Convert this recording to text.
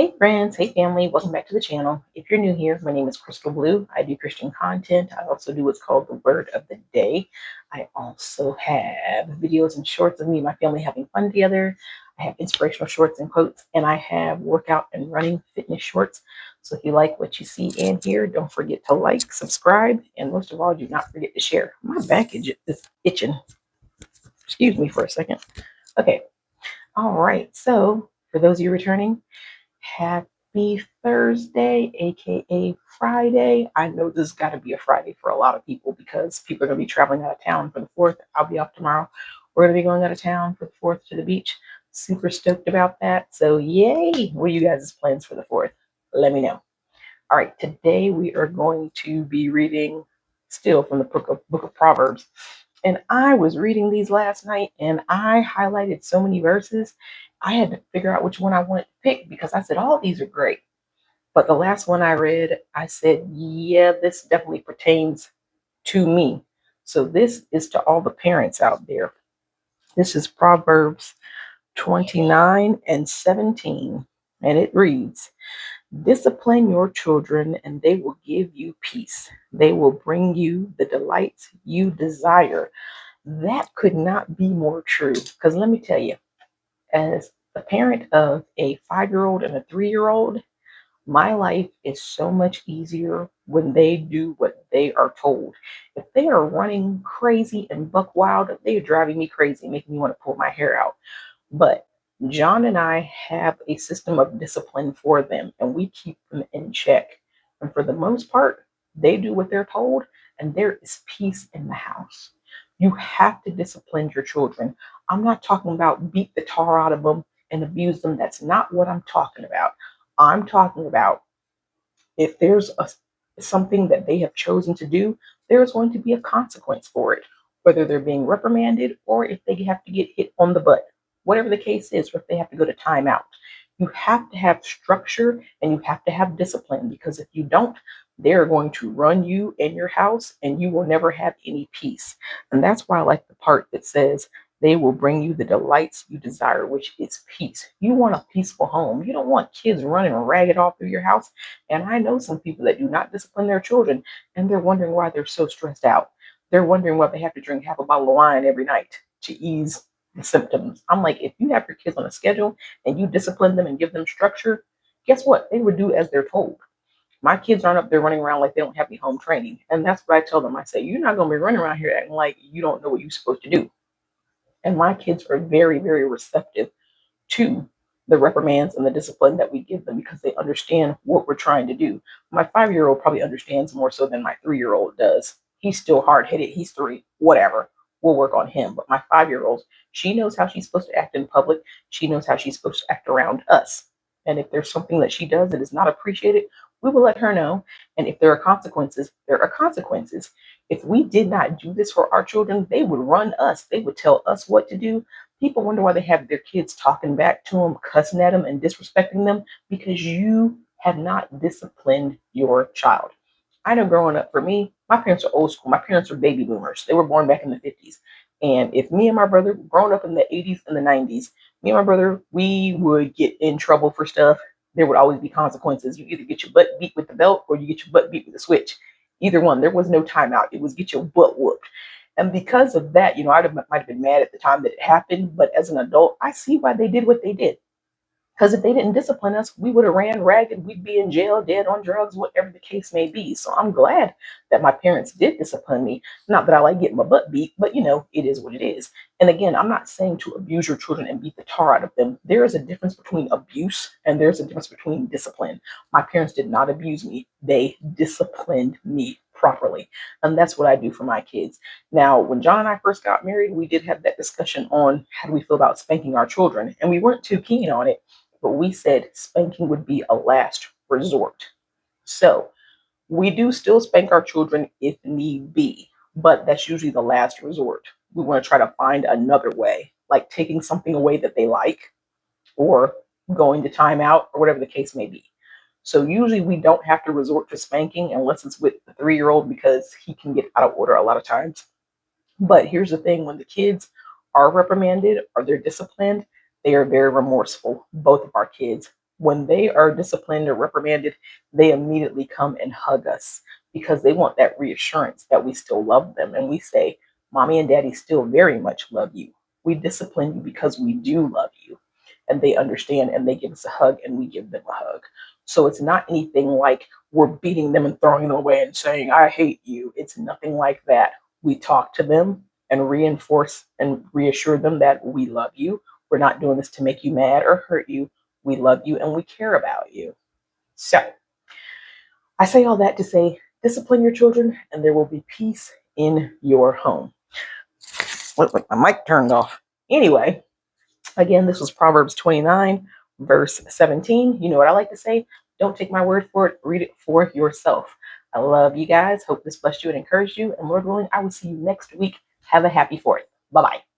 Hey friends, hey family, welcome back to the channel. If you're new here, my name is Crystal Blue. I do Christian content. I also do what's called the Word of the Day. I also have videos and shorts of me and my family having fun together. I have inspirational shorts and quotes, and I have workout and running fitness shorts. So if you like what you see and hear, don't forget to like, subscribe, and most of all, do not forget to share. My back is itching. Excuse me for a second. Okay, all right. So for those of you returning, happy Thursday, aka Friday. I know this has got to be a Friday for a lot of people because people are going to be traveling out of town for the 4th. I'll be off tomorrow. We're going to be going out of town for the 4th to the beach. Super stoked about that. So, yay! What are you guys' plans for the 4th? Let me know. All right, today we are going to be reading still from the book of Proverbs. And I was reading these last night and I highlighted so many verses. I had to figure out which one I wanted to pick because I said, all these are great. But the last one I read, I said, yeah, this definitely pertains to me. So this is to all the parents out there. This is Proverbs 29 and 17. And it reads, discipline your children, and they will give you peace. They will bring you the delights you desire. That could not be more true. Because let me tell you, as the parent of a 5-year-old and a 3-year-old, my life is so much easier when they do what they are told. If they are running crazy and buck wild, they are driving me crazy, making me want to pull my hair out. But John and I have a system of discipline for them, and we keep them in check. And for the most part, they do what they're told, and there is peace in the house. You have to discipline your children. I'm not talking about beat the tar out of them and abuse them. That's not what I'm talking about. I'm talking about if there's something that they have chosen to do, there's going to be a consequence for it, whether they're being reprimanded or if they have to get hit on the butt, whatever the case is, or if they have to go to timeout. You have to have structure and you have to have discipline because if you don't, they're going to run you and your house and you will never have any peace. And that's why I like the part that says, they will bring you the delights you desire, which is peace. You want a peaceful home. You don't want kids running ragged all through your house. And I know some people that do not discipline their children, and they're wondering why they're so stressed out. They're wondering why they have to drink half a bottle of wine every night to ease the symptoms. I'm like, if you have your kids on a schedule and you discipline them and give them structure, guess what? They would do as they're told. My kids aren't up there running around like they don't have any home training. And that's what I tell them. I say, you're not going to be running around here acting like you don't know what you're supposed to do. And my kids are very, very receptive to the reprimands and the discipline that we give them because they understand what we're trying to do. My 5-year-old probably understands more so than my 3-year-old does. He's still hard headed. He's 3, whatever. We'll work on him. But my 5-year-old, she knows how she's supposed to act in public. She knows how she's supposed to act around us. And if there's something that she does that is not appreciated, we will let her know. And if there are consequences, there are consequences. If we did not do this for our children, they would run us. They would tell us what to do. People wonder why they have their kids talking back to them, cussing at them, and disrespecting them because you have not disciplined your child. I know growing up for me, my parents are old school. My parents are baby boomers. They were born back in the 50s. And if me and my brother, growing up in the 80s and the 90s, me and my brother, we would get in trouble for stuff. There would always be consequences. You either get your butt beat with the belt or you get your butt beat with the switch. Either one. There was no timeout. It was get your butt whooped. And because of that, I might have been mad at the time that it happened, but as an adult, I see why they did what they did. Because if they didn't discipline us, we would have ran ragged. We'd be in jail, dead on drugs, whatever the case may be. So I'm glad that my parents did discipline me. Not that I like getting my butt beat, but it is what it is. And again, I'm not saying to abuse your children and beat the tar out of them. There is a difference between abuse and there's a difference between discipline. My parents did not abuse me, they disciplined me properly. And that's what I do for my kids. Now, when John and I first got married, we did have that discussion on how do we feel about spanking our children. And we weren't too keen on it, but we said spanking would be a last resort. So we do still spank our children if need be, but that's usually the last resort. We want to try to find another way, like taking something away that they like or going to timeout or whatever the case may be. So usually we don't have to resort to spanking unless it's with the 3-year-old because he can get out of order a lot of times. But here's the thing, when the kids are reprimanded or they're disciplined, they are very remorseful, both of our kids. when they are disciplined or reprimanded, they immediately come and hug us because they want that reassurance that we still love them. And we say, Mommy and Daddy still very much love you. We discipline you because we do love you. And they understand and they give us a hug and we give them a hug. So it's not anything like we're beating them and throwing them away and saying, I hate you. It's nothing like that. We talk to them and reinforce and reassure them that we love you. We're not doing this to make you mad or hurt you. We love you and we care about you. So I say all that to say discipline your children and there will be peace in your home. Wait, my mic turned off. Anyway, again, this was Proverbs 29, verse 17. You know what I like to say? Don't take my word for it. Read it for yourself. I love you guys. Hope this blessed you and encouraged you. And Lord willing, I will see you next week. Have a happy 4th. Bye bye.